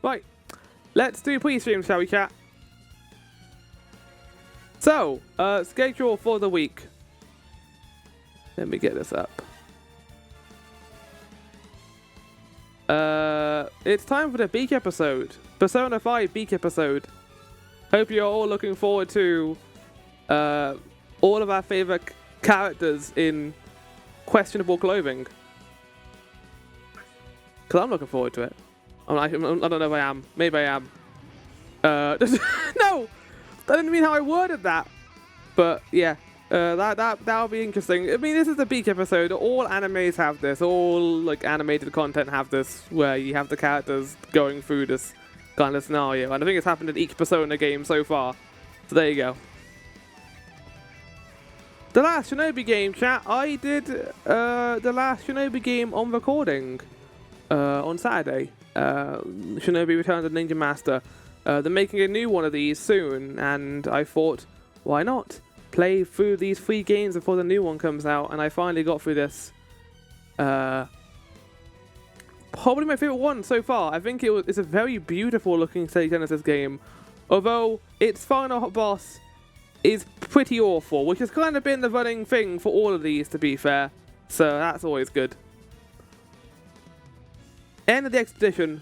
Right, let's do Prestream, shall we, chat? So, schedule for the week. Let me get this up. It's time for the Beak episode. Persona 5 Beak episode. Hope you're all looking forward to all of our favorite characters in questionable clothing. Because I'm looking forward to it. I don't know if I am. Maybe I am. No! That didn't mean how I worded that. But yeah, that'll be interesting. I mean, this is the Beak episode. All animes have this. All like animated content have this, where you have the characters going through this kind of scenario. And I think it's happened in each Persona game so far. So there you go. The last Shinobi game, chat. I did the last Shinobi game on recording on Saturday. Shinobi Return of the Ninja Master. They're making a new one of these soon, and I thought, why not play through these 3 games before the new one comes out? And I finally got through this. Probably my favorite one so far. I think it's a very beautiful looking Sega Genesis game, although its final boss is pretty awful, which has kind of been the running thing for all of these, to be fair. So that's always good. End of the expedition.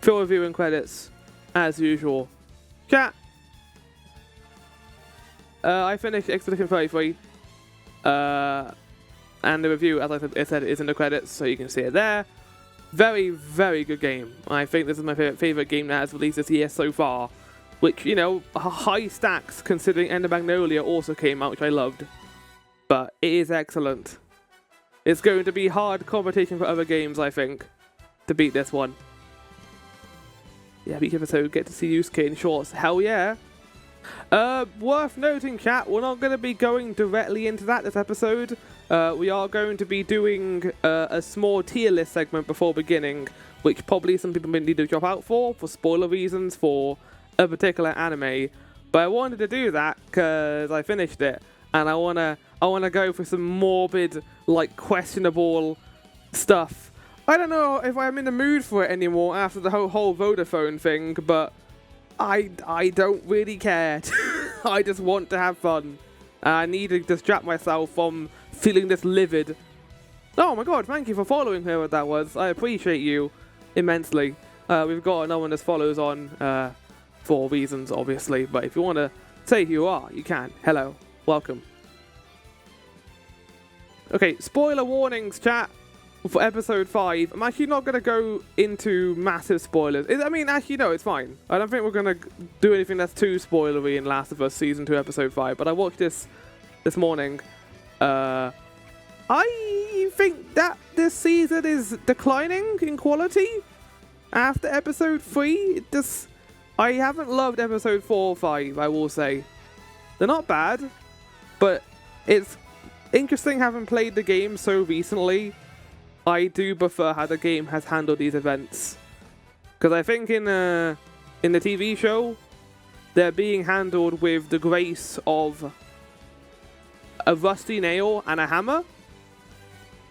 Full review and credits, as usual. Chat. I finished Expedition 33. And the review, as I said, is in the credits, so you can see it there. Very, very good game. I think this is my favorite game that has released this year so far. Which, you know, high stacks considering End of Magnolia also came out, which I loved. But it is excellent. It's going to be hard competition for other games, I think, to beat this one. Yeah, each episode get to see Yusuke in shorts. Hell yeah. Worth noting, chat, we're not going to be going directly into that this episode. We are going to be doing a small tier list segment before beginning, which probably some people may need to drop out for spoiler reasons for a particular anime. But I wanted to do that because I finished it, and I wanna go for some morbid, like, questionable stuff. I don't know if I'm in the mood for it anymore after the whole Vodafone thing, but I don't really care. I just want to have fun. I need to distract myself from feeling this livid. Oh my god, thank you for following whoever that was. I appreciate you immensely. We've got another one that follows on for reasons, obviously, but if you want to say who you are, you can. Hello. Welcome. Okay, spoiler warnings, chat. For episode 5, I'm actually not going to go into massive spoilers. I mean, actually, no, it's fine. I don't think we're going to do anything that's too spoilery in Last of Us Season 2, Episode 5, but I watched this morning. I think that this season is declining in quality after Episode 3. I haven't loved Episode 4 or 5, I will say. They're not bad, but it's interesting having played the game so recently. I do prefer how the game has handled these events, because I think in the TV show they're being handled with the grace of a rusty nail and a hammer.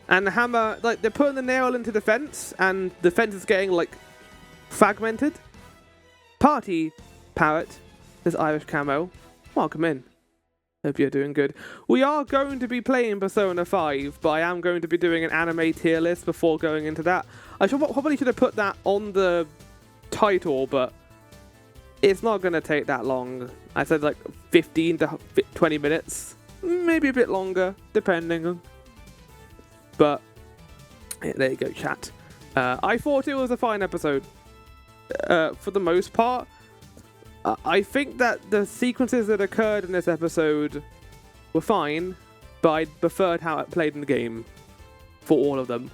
And the hammer, like, they're putting the nail into the fence, and the fence is getting, like, fragmented. Party Parrot, this Irish camo, welcome in. Hope you're doing good. We are going to be playing Persona 5, but I am going to be doing an anime tier list before going into that. I probably should have put that on the title, but it's not going to take that long. I said like 15 to 20 minutes. Maybe a bit longer, depending. But yeah, there you go, chat. I thought it was a fine episode. For the most part. I think that the sequences that occurred in this episode were fine, but I preferred how it played in the game for all of them.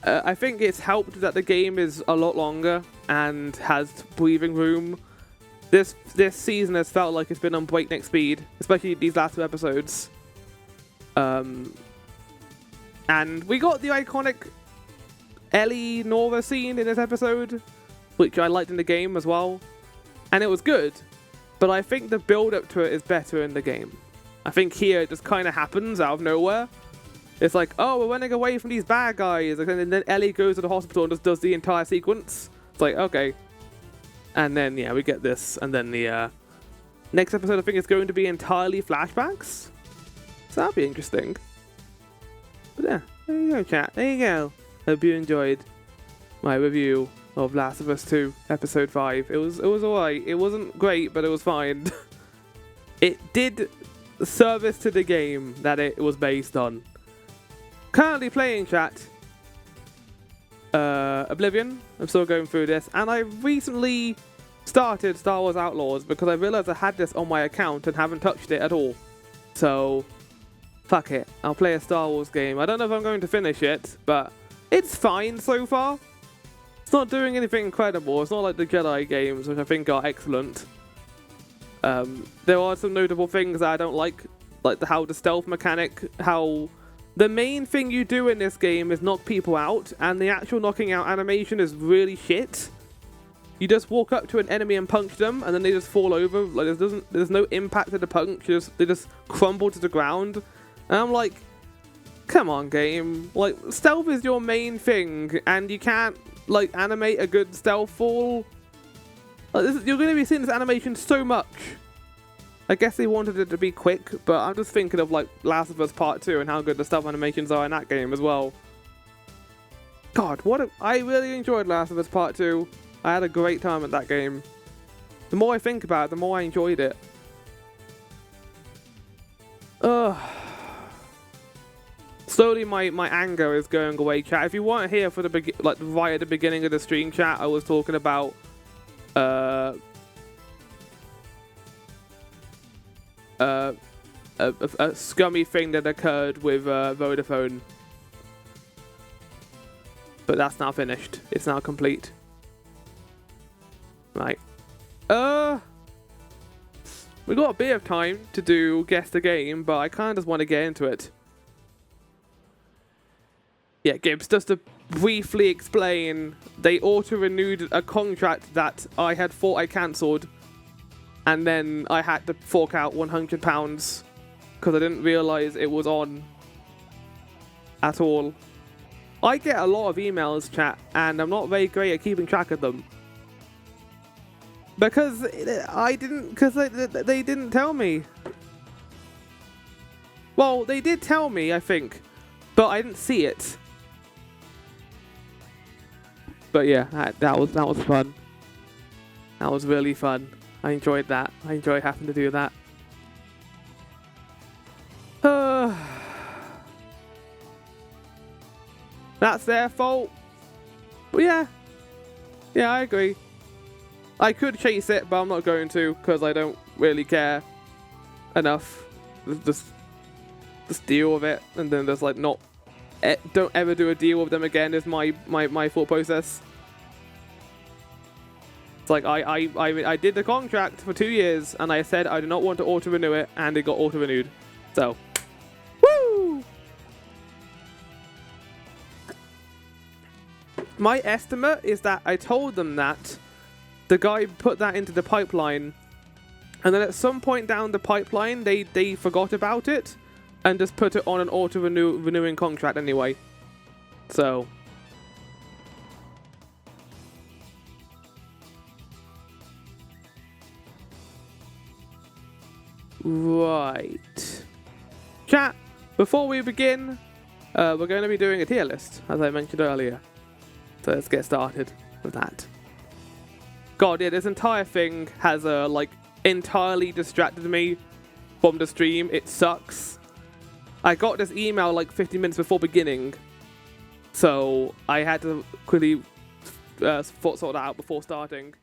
I think it's helped that the game is a lot longer and has breathing room. This season has felt like it's been on breakneck speed, especially these last 2 episodes. And we got the iconic Ellie Nora scene in this episode, which I liked in the game as well. And it was good, but I think the build-up to it is better in the game. I think here it just kind of happens out of nowhere. It's like, oh, we're running away from these bad guys, and then Ellie goes to the hospital and just does the entire sequence. It's like, okay. And then, yeah, we get this. And then the next episode, I think, is going to be entirely flashbacks. So that'll be interesting. But yeah, there you go, chat. There you go. Hope you enjoyed my review of Last of Us 2 Episode 5. It was alright. It wasn't great, but it was fine. It did service to the game that it was based on. Currently playing, chat, Oblivion. I'm still going through this, and I recently started Star Wars Outlaws because I realized I had this on my account and haven't touched it at all. So, fuck it. I'll play a Star Wars game. I don't know if I'm going to finish it, but it's fine so far. It's not doing anything incredible. It's not like the Jedi games, which I think are excellent. There are some notable things that I don't like how the stealth mechanic, how the main thing you do in this game is knock people out, and the actual knocking out animation is really shit. You just walk up to an enemy and punch them, and then they just fall over. Like there's no impact to the punch. They just crumble to the ground. And I'm like, come on, game. Like, stealth is your main thing, and you can't like animate a good stealth fall. Like, you're going to be seeing this animation so much. I guess they wanted it to be quick, but I'm just thinking of like Last of Us Part 2 and how good the stealth animations are in that game as well. God, I really enjoyed Last of Us Part 2. I had a great time at that game. The more I think about it, the more I enjoyed it. Slowly my anger is going away, chat. If you weren't here for the right at the beginning of the stream, chat, I was talking about a scummy thing that occurred with Vodafone. But that's now finished. It's now complete. Right. We got a bit of time to guess the game, but I kind of just want to get into it. Yeah, Gibbs, just to briefly explain, they auto-renewed a contract that I had thought I cancelled, and then I had to fork out £100 because I didn't realise it was on at all. I get a lot of emails, chat, and I'm not very great at keeping track of them. Because they didn't tell me. Well, they did tell me, I think, but I didn't see it. But yeah, that was fun. That was really fun. I enjoyed that. I enjoyed having to do that. That's their fault. But yeah, I agree. I could chase it, but I'm not going to because I don't really care enough. Just deal with it, and then just like don't ever do a deal with them again is my thought process. It's like I did the contract for 2 years, and I said I do not want to auto-renew it, and it got auto-renewed. So, woo! My estimate is that I told them that the guy put that into the pipeline, and then at some point down the pipeline, they forgot about it, and just put it on an auto-renewing contract anyway. So, right. Chat, before we begin, we're going to be doing a tier list, as I mentioned earlier. So let's get started with that. God, yeah, this entire thing has entirely distracted me from the stream. It sucks. I got this email like 50 minutes before beginning, so I had to quickly sort that out before starting.